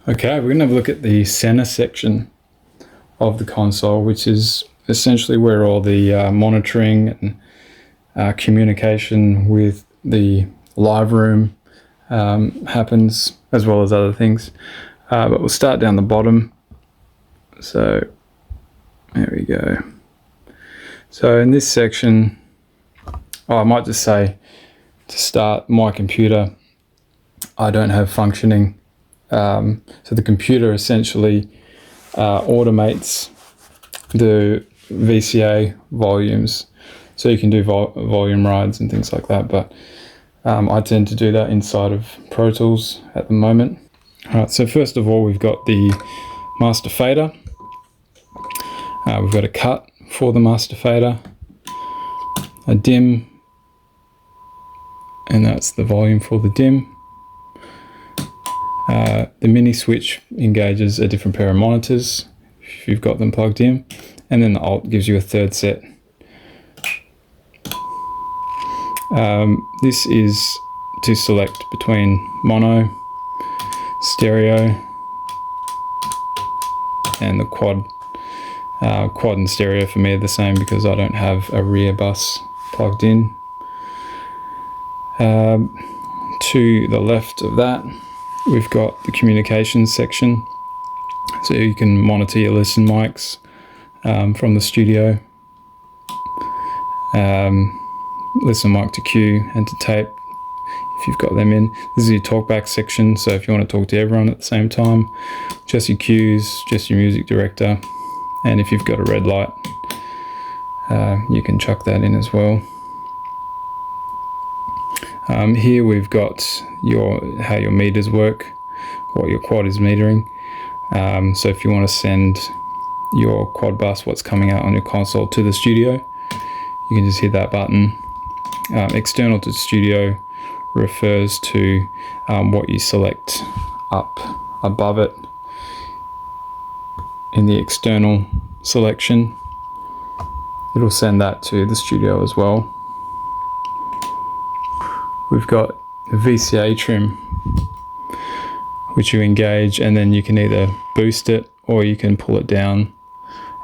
Okay, we're going to have a look at the center section of the console, which is essentially where all the monitoring and communication with the live room happens, as well as other things. But we'll start down the bottom. So there we go. So in this section, I might just say to start, my computer, I don't have functioning. So the computer essentially automates the VCA volumes, so you can do volume rides and things like that, but I tend to do that inside of Pro Tools at the moment. Alright, so first of all, we've got the master fader. We've got a cut for the master fader, a dim, and that's the volume for the dim. The mini switch engages a different pair of monitors if you've got them plugged in, and then the alt gives you a third set. This is to select between mono, stereo, and the quad. Quad and stereo for me are the same because I don't have a rear bus plugged in. To the left of that, we've got the communications section, so you can monitor your listen mics from the studio, listen mic to cue and to tape if you've got them in. This is your talkback section, so if you want to talk to everyone at the same time, just your cues, just your music director, and if you've got a red light, you can chuck that in as well. Here we've got how your meters work, what your quad is metering. So if you want to send your quad bus, what's coming out on your console, to the studio, you can just hit that button. External to studio refers to what you select up above it in the external selection. It'll send that to the studio as well. We've got a Vca Trim, which you engage, and then you can either boost it or you can pull it down,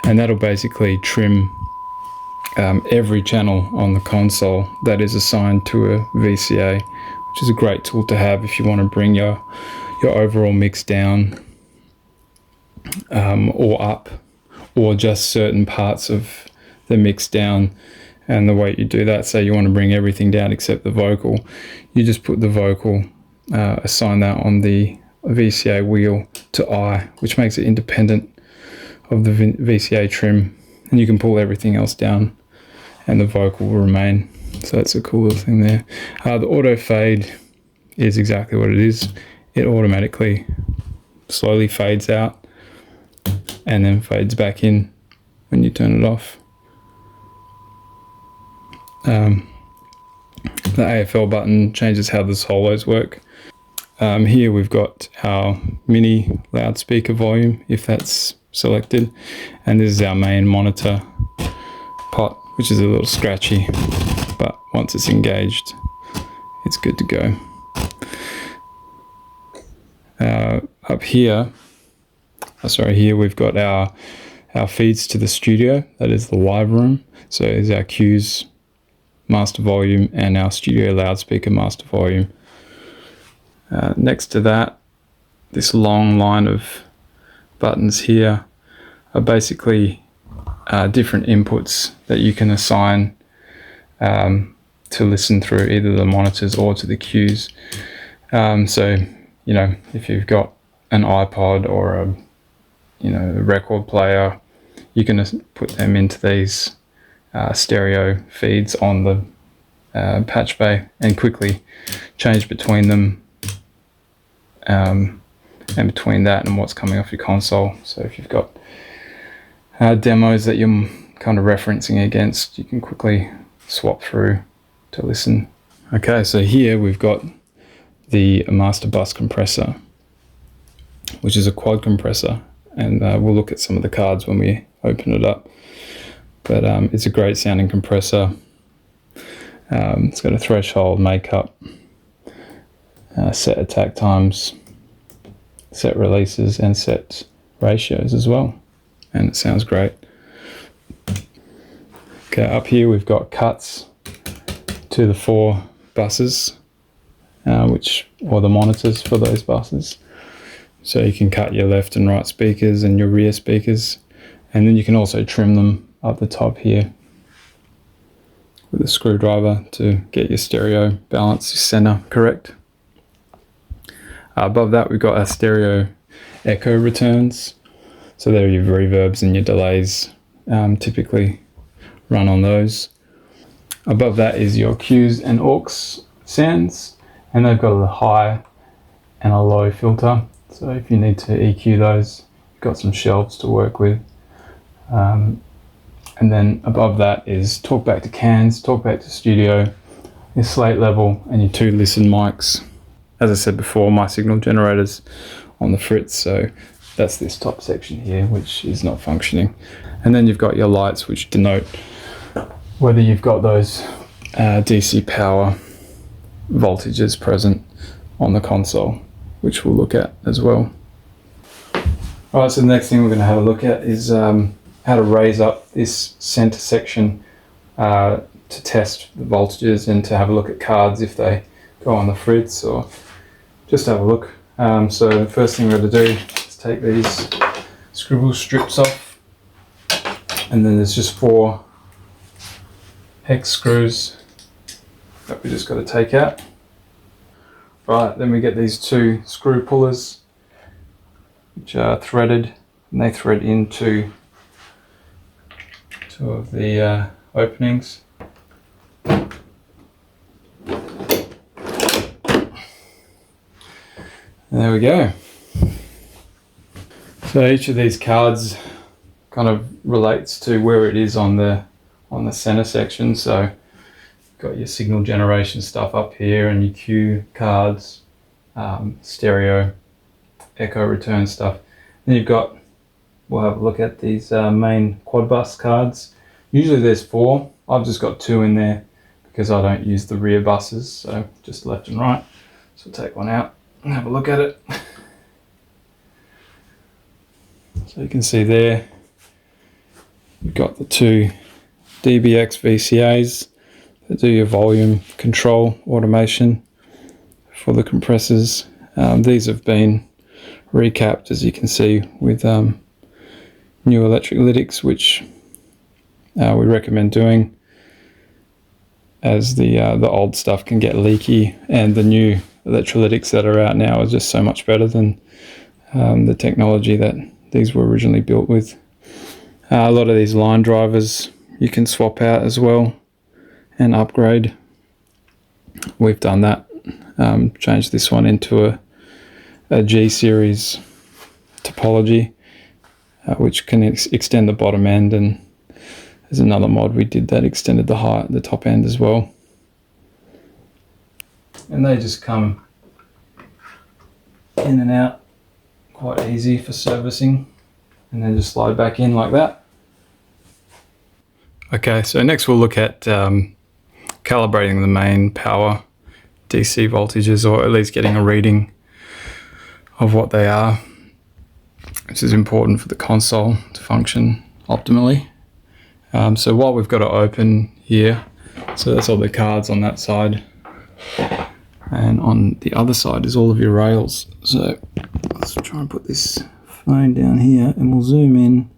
and that'll basically trim every channel on the console that is assigned to a VCA, which is a great tool to have if you want to bring your overall mix down or up, or just certain parts of the mix down. And the way you do that, say you want to bring everything down except the vocal, you just put the vocal, assign that on the VCA wheel to I, which makes it independent of the VCA trim, and you can pull everything else down and the vocal will remain. So that's a cool little thing there. The auto fade is exactly what it is. It automatically slowly fades out and then fades back in when you turn it off. The AFL button changes how the solos work. Here we've got our mini loudspeaker volume, if that's selected, and this is our main monitor pot, which is a little scratchy, but once it's engaged, it's good to go. Up here, here we've got our feeds to the studio, that is the live room. So is our cues master volume and our studio loudspeaker master volume. Next to that, this long line of buttons here are basically different inputs that you can assign to listen through either the monitors or to the cues. So, you know, if you've got an iPod or a record player, you can put them into these stereo feeds on the patch bay and quickly change between them and between that and what's coming off your console. So if you've got demos that you're kind of referencing against, you can quickly swap through to listen. Okay, so here we've got the master bus compressor, which is a quad compressor, and we'll look at some of the cards when we open it up. But it's a great sounding compressor. It's got a threshold, makeup, set attack times, set releases and set ratios as well, and it sounds great. Okay, up here we've got cuts to the 4 buses, or the monitors for those buses. So you can cut your left and right speakers and your rear speakers, and then you can also trim them up the top here with a screwdriver to get your stereo balance center correct. Above that we've got our stereo echo returns. So there are your reverbs and your delays, typically run on those. Above that is your Qs and aux sounds, and they've got a high and a low filter. So if you need to EQ those, you've got some shelves to work with. And then above that is talkback to cans, talkback to studio, your slate level, and your 2 listen mics. As I said before, my signal generator's on the fritz, so that's this top section here, which is not functioning. And then you've got your lights, which denote whether you've got those DC power voltages present on the console, which we'll look at as well. Alright, so the next thing we're going to have a look at is how to raise up this center section to test the voltages and to have a look at cards if they go on the fritz, or just have a look. So the first thing we're going to do is take these scribble strips off, and then there's just 4 hex screws that we just got to take out. Right, then we get these 2 screw pullers which are threaded, and they thread into 2 of the openings. There we go. So each of these cards kind of relates to where it is on the center section. So you've got your signal generation stuff up here, and your cue cards, stereo, echo return stuff. Then you've got, we'll have a look at these main quad bus cards. Usually there's 4. I've just got 2 in there because I don't use the rear buses, so just left and right. So take one out and have a look at it. So you can see there, you've got the 2 DBX VCAs that do your volume control automation for the compressors. These have been recapped, as you can see, with new electric lytics, which we recommend doing, as the old stuff can get leaky, and the new electrolytics that are out now are just so much better than the technology that these were originally built with. A lot of these line drivers you can swap out as well and upgrade. We've done that, changed this one into a G series topology, which can extend the bottom end, and there's another mod we did that extended the top end as well. And they just come in and out quite easy for servicing, and then just slide back in like that. Okay, so next we'll look at calibrating the main power DC voltages, or at least getting a reading of what they are. This is important for the console to function optimally. So while we've got it open here, so that's all the cards on that side, and on the other side is all of your rails. So let's try and put this phone down here and we'll zoom in.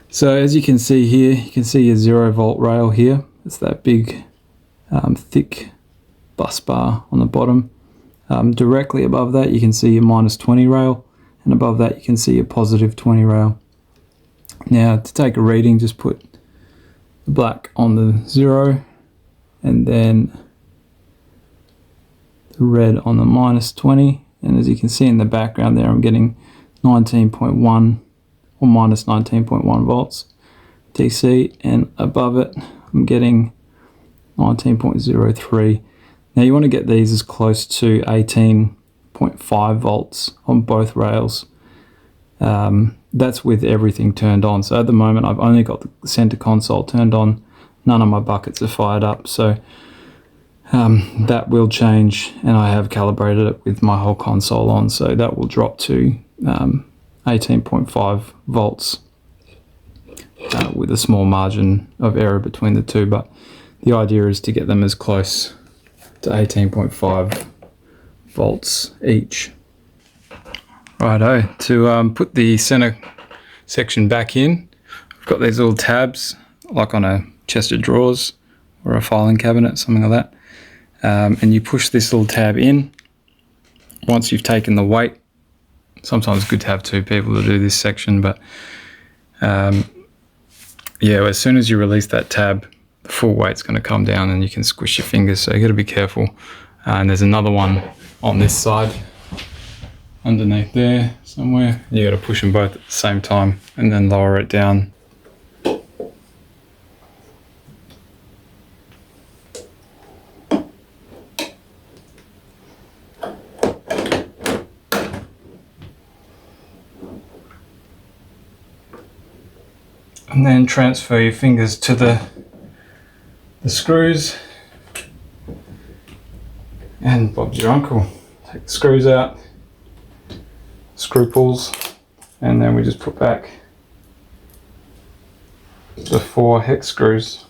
So as you can see here, you can see your 0 volt rail here. It's that big thick bus bar on the bottom. Directly above that you can see your -20 rail, and above that you can see your +20 rail. Now to take a reading, just put the black on the 0 and then the red on the -20, and as you can see in the background there, I'm getting 19.1 or -19.1 volts DC, and above it I'm getting 19.03. Now you want to get these as close to 18.5 volts on both rails. That's with everything turned on. So at the moment I've only got the center console turned on, none of my buckets are fired up. So that will change, and I have calibrated it with my whole console on, so that will drop to 18.5 volts with a small margin of error between the two, but the idea is to get them as close to 18.5 volts each. Righto, to put the center section back in, I've got these little tabs like on a chest of drawers or a filing cabinet, something like that. And you push this little tab in. Once you've taken the weight, sometimes it's good to have two people to do this section, but yeah, as soon as you release that tab, the full weight's going to come down and you can squish your fingers, so you got to be careful. And there's another one on this side, underneath there somewhere. You got to push them both at the same time and then lower it down. And then transfer your fingers to the screws, and Bob's your uncle. Take the screws out, screw pulls, and then we just put back the 4 hex screws.